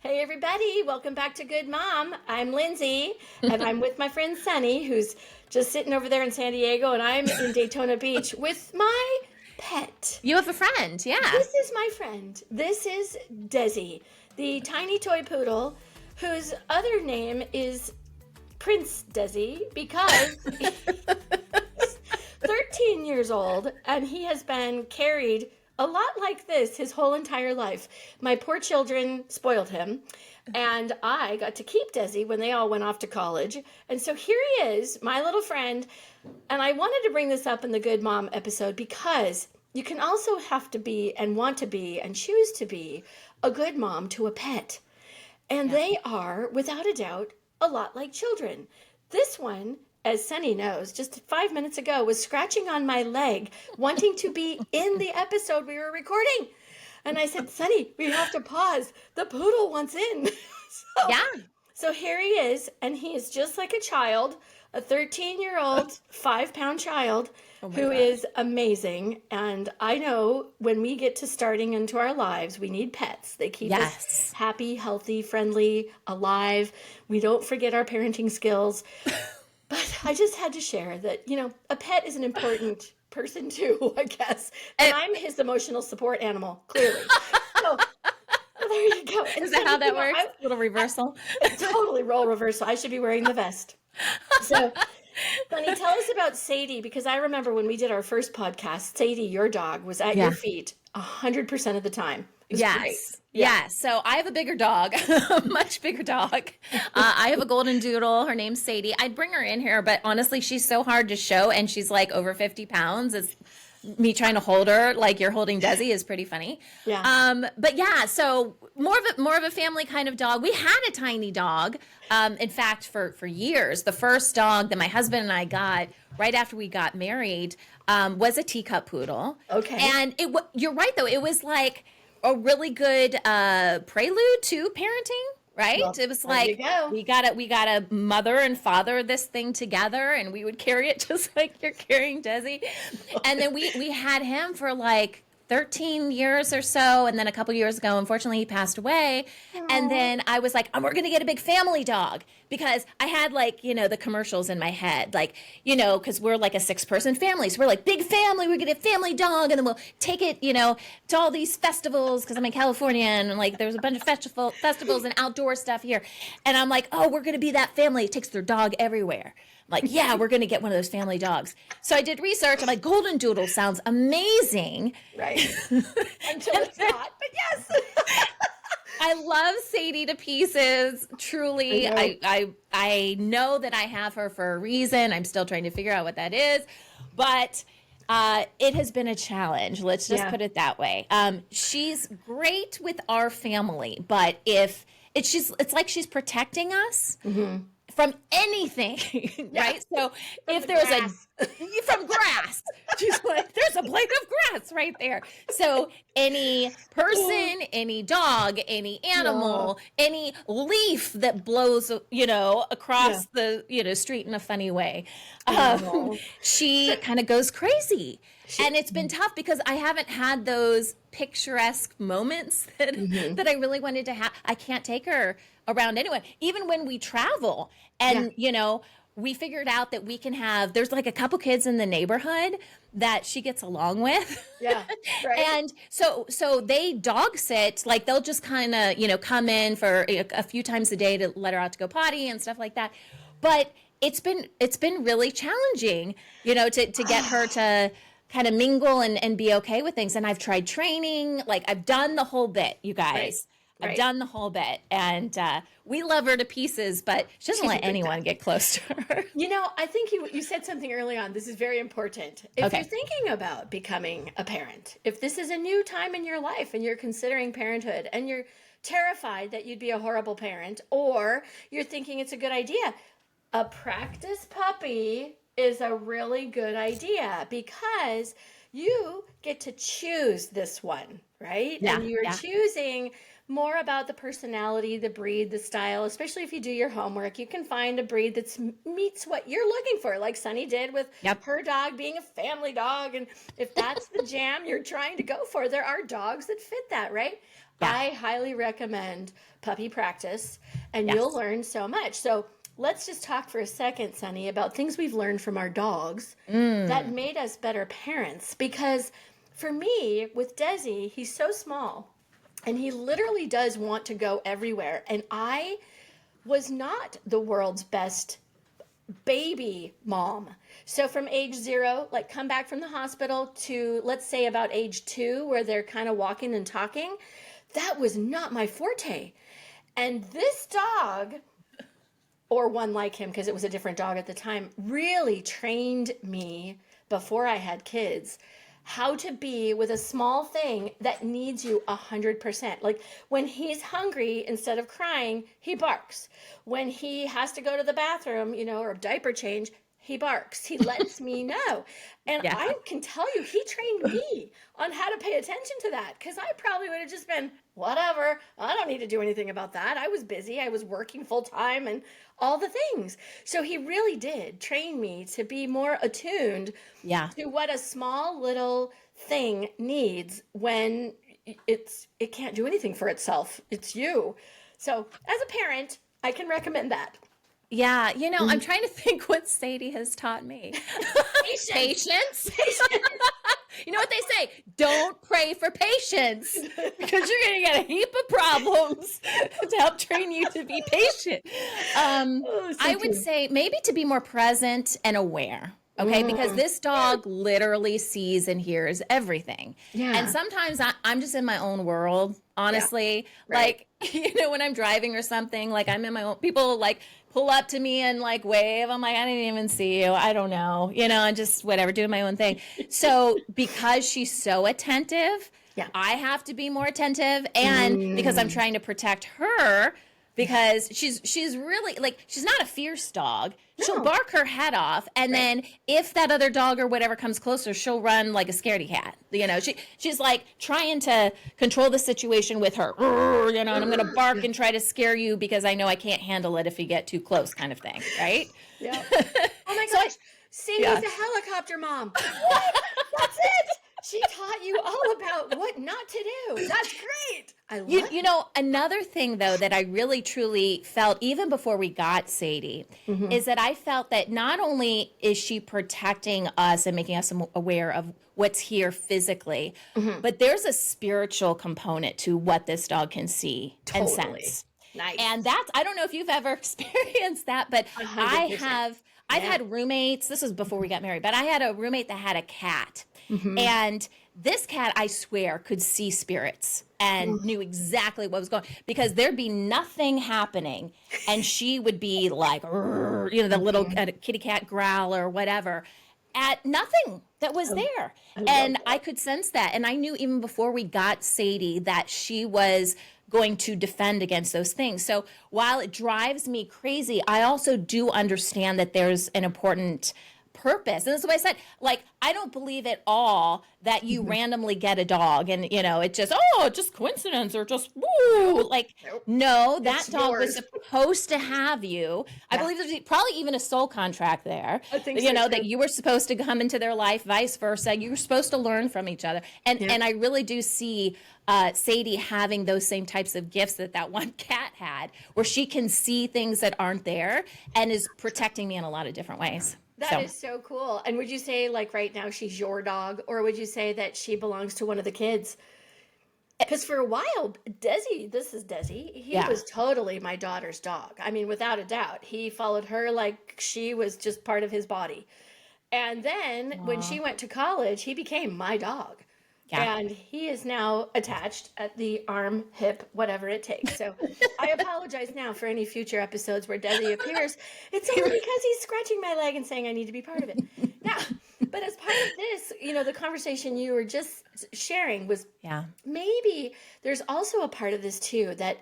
Hey everybody, welcome back to Good Mom. I'm Lindsay and I'm with my friend Sunny, who's just sitting over there in San Diego, and I'm in Daytona Beach with my pet. You have a friend, yeah. This is my friend. This is Desi, the tiny toy poodle whose other name is Prince Desi because he's 13 years old and he has been carried a lot like this his whole entire life. My poor children spoiled him, and I got to keep Desi when they all went off to college. And so here he is, my little friend. And I wanted to bring this up in the Good Mom episode because you can also have to be and want to be and choose to be a good mom to a pet. And they are, without a doubt, a lot like children. This one, as Sunny knows, just 5 minutes ago was scratching on my leg, wanting to be in the episode we were recording. And I said, Sunny, we have to pause. The poodle wants in. So here he is, and he is just like a child, a 13-year-old, 5-pound child who is amazing. And I know when we get to starting into our lives, we need pets. They keep us happy, healthy, friendly, alive. We don't forget our parenting skills. But I just had to share that, a pet is an important person too, I guess. And I'm his emotional support animal, clearly. So there you go. And Is that how that works? Little reversal? Totally role reversal. I should be wearing the vest. So, Bunny, tell us about Sadie, because I remember when we did our first podcast, Sadie, your dog, was at your feet 100% of the time. Yes. Yeah. So I have a bigger dog, a much bigger dog. I have a goldendoodle. Her name's Sadie. I'd bring her in here, but honestly, she's so hard to show, and she's like over 50 pounds. It's me trying to hold her like you're holding Desi is pretty funny. Yeah. But yeah, so more of a family kind of dog. We had a tiny dog. In fact, for years, the first dog that my husband and I got right after we got married was a teacup poodle. Okay. And you're right though. It was like a really good prelude to parenting, right? Well, it was like we gotta mother and father this thing together, and we would carry it just like you're carrying Desi. And then we had him for like 13 years or so, and then a couple years ago, unfortunately, he passed away. Aww. And then I was like, oh, we're gonna get a big family dog, because I had the commercials in my head, because we're like a 6-person family, so we're like big family. We're gonna get a family dog, and then we'll take it, to all these festivals, because I'm in California, and like there's a bunch of festivals and outdoor stuff here, and I'm like, oh, we're gonna be that family. It takes their dog everywhere. Like, yeah, we're going to get one of those family dogs. So I did research. I'm like, goldendoodle sounds amazing. Right. Until it's not, but yes. I love Sadie to pieces. Truly. I know that I have her for a reason. I'm still trying to figure out what that is. But it has been a challenge. Let's just put it that way. She's great with our family, but it's like she's protecting us. Mm-hmm. From anything, right? So if there's from grass, she's like, there's a blade of grass right there. So any person, any dog, any animal, any leaf that blows, across the, street in a funny way, she kind of goes crazy. And it's been tough because I haven't had those picturesque moments that I really wanted to have. I can't take her around anyone, even when we travel. And, we figured out that we can there's like a couple kids in the neighborhood that she gets along with. Yeah. Right. And so they dog sit, like they'll just kind of, come in for a few times a day to let her out to go potty and stuff like that. But it's been really challenging, to get her to kind of mingle and be okay with things. And I've tried training, like I've done the whole bit, you guys. Right. I've done the whole bit, and we love her to pieces, but she doesn't let anyone get close to her. I think you said something early on. This is very important. If you're thinking about becoming a parent, if this is a new time in your life and you're considering parenthood and you're terrified that you'd be a horrible parent, or you're thinking it's a good idea, a practice puppy is a really good idea because you get to choose this one, right? Yeah, and you're choosing more about the personality, the breed, the style. Especially if you do your homework, you can find a breed that meets what you're looking for, like Sunny did with her dog being a family dog. And if that's the jam you're trying to go for, there are dogs that fit that, right? Yeah. I highly recommend Puppy Practice, and you'll learn so much. So let's just talk for a second, Sunny, about things we've learned from our dogs that made us better parents. Because for me, with Desi, he's so small, and he literally does want to go everywhere. And I was not the world's best baby mom. So from age 0, like come back from the hospital, to let's say about age 2, where they're kind of walking and talking, that was not my forte. And this dog, or one like him, because it was a different dog at the time, really trained me before I had kids how to be with a small thing that needs you 100%. Like when he's hungry, instead of crying, he barks. When he has to go to the bathroom, or diaper change, he barks. He lets me know. And I can tell you, he trained me on how to pay attention to that, because I probably would have just been, whatever, I don't need to do anything about that. I was busy. I was working full time and all the things. So he really did train me to be more attuned to what a small little thing needs when it can't do anything for itself. It's you. So as a parent, I can recommend that. Yeah, I'm trying to think what Sadie has taught me. Patience. You know what they say? Don't pray for patience, because you're going to get a heap of problems to help train you to be patient. I would say maybe to be more present and aware. Okay, because this dog literally sees and hears everything. Yeah. And sometimes I'm just in my own world, honestly. Yeah. Right. Like, when I'm driving or something, like I'm in my own, people like pull up to me and like wave. I'm like, I didn't even see you. I don't know, and just whatever, doing my own thing. So because she's so attentive, I have to be more attentive. And because I'm trying to protect her, because she's really like, she's not a fierce dog. She'll bark her head off, and then if that other dog or whatever comes closer, she'll run like a scaredy cat. She's like trying to control the situation with her, and I'm going to bark and try to scare you because I know I can't handle it if you get too close, kind of thing, right? Yeah. Oh my gosh, Sadie's a helicopter mom. What? That's it. She taught you all about what not to do. That's great. I love another thing, though, that I really, truly felt, even before we got Sadie, is that I felt that not only is she protecting us and making us aware of what's here physically, but there's a spiritual component to what this dog can see and sense. Nice. And I don't know if you've ever experienced that, but 100%. I've had roommates. This was before we got married, but I had a roommate that had a cat. And this cat, I swear, could see spirits and knew exactly what was going on, because there'd be nothing happening and she would be like, the little kitty cat growl or whatever at nothing that was there. And I could sense that. And I knew even before we got Sadie that she was going to defend against those things. So while it drives me crazy, I also do understand that there's an important purpose. And that's what I said. Like, I don't believe at all that you randomly get a dog and, it's just coincidence or just woo. Like, no, that dog was supposed to have you. I believe there's probably even a soul contract there. I think that you were supposed to come into their life, vice versa. You were supposed to learn from each other. And I really do see Sadie having those same types of gifts that one cat had, where she can see things that aren't there and is protecting me in a lot of different ways. That is so cool. And would you say, like, right now she's your dog, or would you say that she belongs to one of the kids? Because for a while, this is Desi, he was totally my daughter's dog. I mean, without a doubt. He followed her like she was just part of his body. And then when she went to college, he became my dog. Yeah. And he is now attached at the arm, hip, whatever it takes. So I apologize now for any future episodes where Desi appears. It's only because he's scratching my leg and saying I need to be part of it. Now, but as part of this, the conversation you were just sharing was maybe there's also a part of this too, that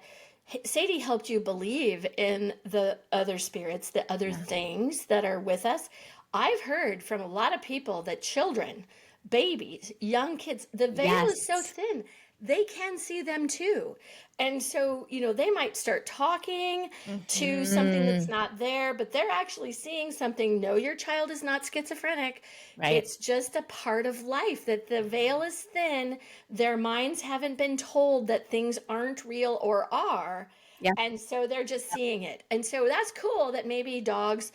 Sadie helped you believe in the other spirits, the other things that are with us. I've heard from a lot of people that children, babies, young kids, the veil is so thin they can see them too. And so, they might start talking to something that's not there, but they're actually seeing something. No, your child is not schizophrenic. Right. It's just a part of life, that the veil is thin. Their minds haven't been told that things aren't real or are. Yeah. And so they're just seeing it. And so that's cool that maybe dogs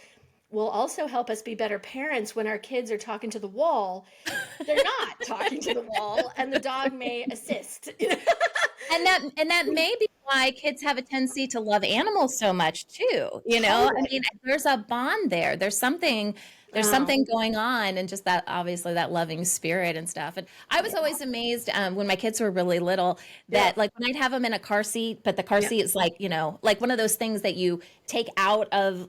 will also help us be better parents when our kids are talking to the wall. They're not talking to the wall, and the dog may assist. And that may be why kids have a tendency to love animals so much too. Totally. I mean, there's a bond there. There's something going on, and just that, obviously, that loving spirit and stuff. And I was always amazed when my kids were really little that like when I'd have them in a car seat, but the car seat is like, like one of those things that you take out of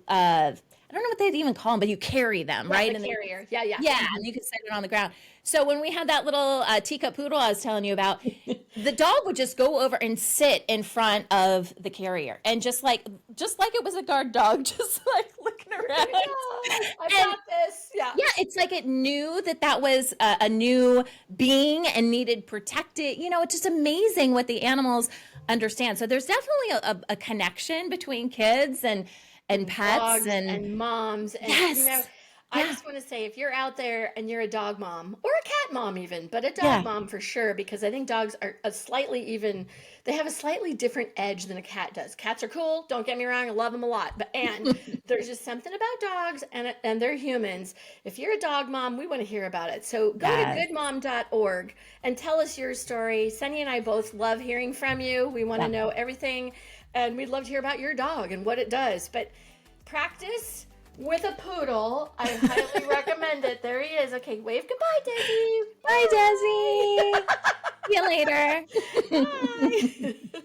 I don't know what they'd even call them, but you carry them, right? The carrier. Yeah. Yeah, and you can set it on the ground. So when we had that little teacup poodle I was telling you about, the dog would just go over and sit in front of the carrier, and just like it was a guard dog, just like looking around. I got this. Yeah. Yeah, it's like it knew that was a new being and needed protected. It's just amazing what the animals understand. So there's definitely a connection between kids and pets dogs and moms. And, yes. I just want to say, if you're out there and you're a dog mom, or a cat mom even, but a dog mom for sure, because I think dogs are they have a slightly different edge than a cat does. Cats are cool. Don't get me wrong. I love them a lot. And there's just something about dogs and they're humans. If you're a dog mom, we want to hear about it. So go to goodmom.org and tell us your story. Sunny and I both love hearing from you. We want to know everything. And we'd love to hear about your dog and what it does. But practice with a poodle. I highly recommend it. There he is. Okay, wave goodbye, Desi. Bye, Desi. See you later. Bye.